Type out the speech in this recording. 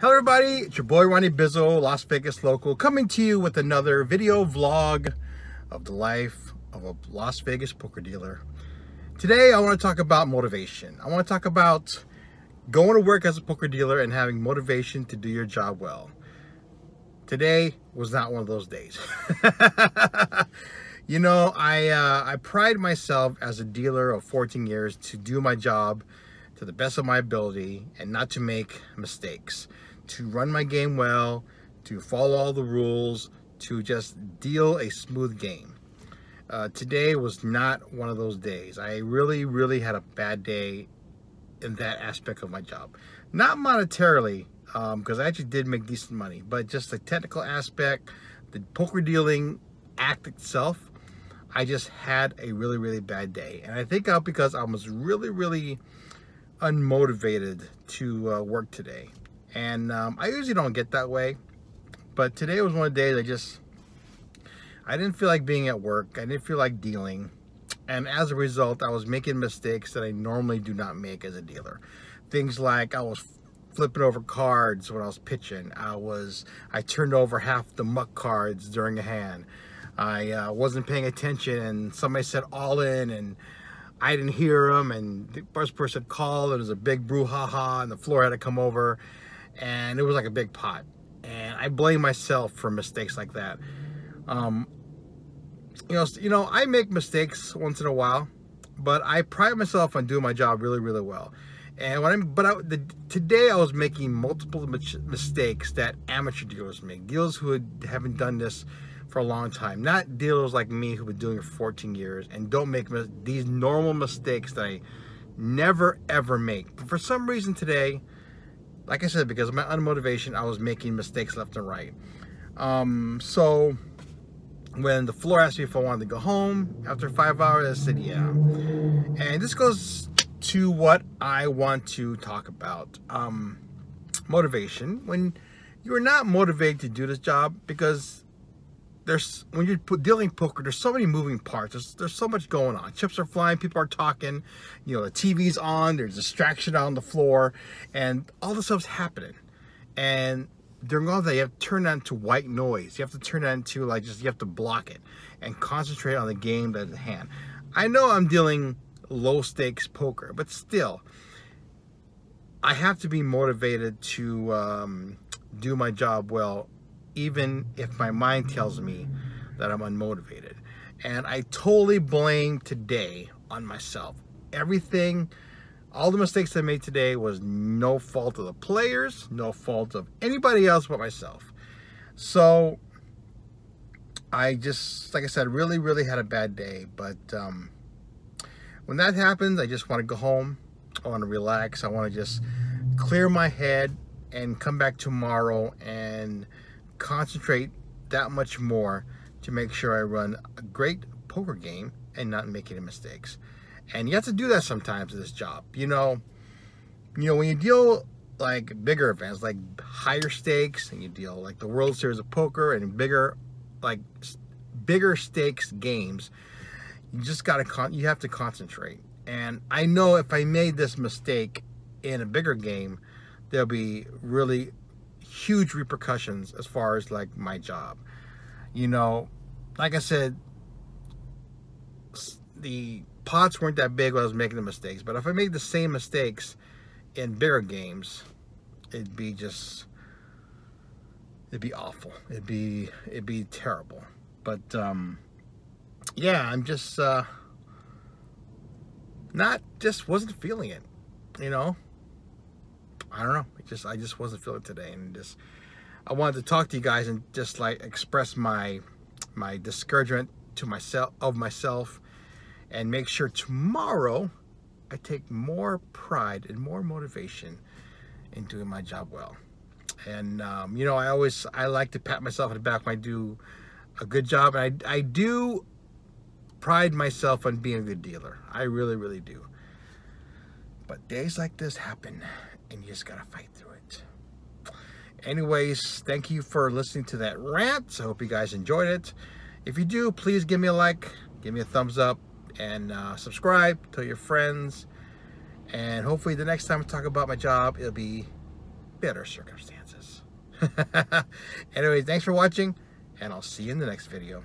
Hello everybody, it's your boy Ronnie Bizzo, Las Vegas local, coming to you with another video vlog of the life of a Las Vegas poker dealer. Today I want to talk about motivation. I want to talk about going to work as a poker dealer and having motivation to do your job well. Today was not one of those days. You know, I pride myself as a dealer of 14 years to do my job to the best of my ability and not to make mistakes, to run my game well, to follow all the rules, to just deal a smooth game. Today was not one of those days. I really had a bad day in that aspect of my job. Not monetarily, because I actually did make decent money, but just the technical aspect, the poker dealing act itself, I just had a really bad day. And I think because I was really unmotivated to work today. And I usually don't get that way, but today was one of the days I didn't feel like being at work. I didn't feel like dealing, and as a result I was making mistakes that I normally do not make as a dealer. Things like I was flipping over cards when I was pitching. I turned over half the muck cards during a hand. I wasn't paying attention and somebody said all in and I didn't hear them, and the first person called, and it was a big brouhaha, and the floor had to come over, and it was like a big pot. And I blame myself for mistakes like that. You know, I make mistakes once in a while, but I pride myself on doing my job really well. And today I was making multiple mistakes that amateur dealers make, dealers who haven't done this for a long time, not dealers like me who've been doing it for 14 years and don't make these normal mistakes that I never ever make. But for some reason today, like I said, because of my unmotivation, I was making mistakes left and right. So when the floor asked me if I wanted to go home after 5 hours, I said yeah. And this goes to what I want to talk about. Motivation. When you're not motivated to do this job, because when you're dealing poker, there's so many moving parts. There's so much going on. Chips are flying, people are talking, you know, the TV's on, there's distraction on the floor, and all this stuff's happening. And during all that, you have to turn that into white noise. You have to turn that into you have to block it and concentrate on the game that's at hand. I know I'm dealing low stakes poker, but still, I have to be motivated to do my job well, even if my mind tells me that I'm unmotivated. And I totally blame today on myself. Everything, all the mistakes I made today was no fault of the players, no fault of anybody else but myself. So I just, like I said, really had a bad day. But when that happens, I just want to go home. I want to relax. I want to just clear my head and come back tomorrow and concentrate that much more to make sure I run a great poker game and not make any mistakes. And you have to do that sometimes in this job. You know, when you deal like bigger events, like higher stakes, and you deal like the World Series of Poker and bigger stakes games, you just you have to concentrate. And I know if I made this mistake in a bigger game, there'll be really huge repercussions as far as like my job. You know, like I said, the pots weren't that big when I was making the mistakes, but if I made the same mistakes in bigger games, it'd be awful. It'd be terrible. But yeah, I'm just wasn't feeling it, you know. I don't know. I just wasn't feeling it today, and I wanted to talk to you guys and just like express my discouragement to myself, and make sure tomorrow I take more pride and more motivation in doing my job well. And you know, I like to pat myself on the back when I do a good job, and I do pride myself on being a good dealer. I really do. But days like this happen, and you just gotta fight through it. Anyways, thank you for listening to that rant. I hope you guys enjoyed it. If you do, please give me a like, give me a thumbs up, and subscribe, tell your friends. And hopefully the next time I talk about my job, it'll be better circumstances. Anyways, thanks for watching, and I'll see you in the next video.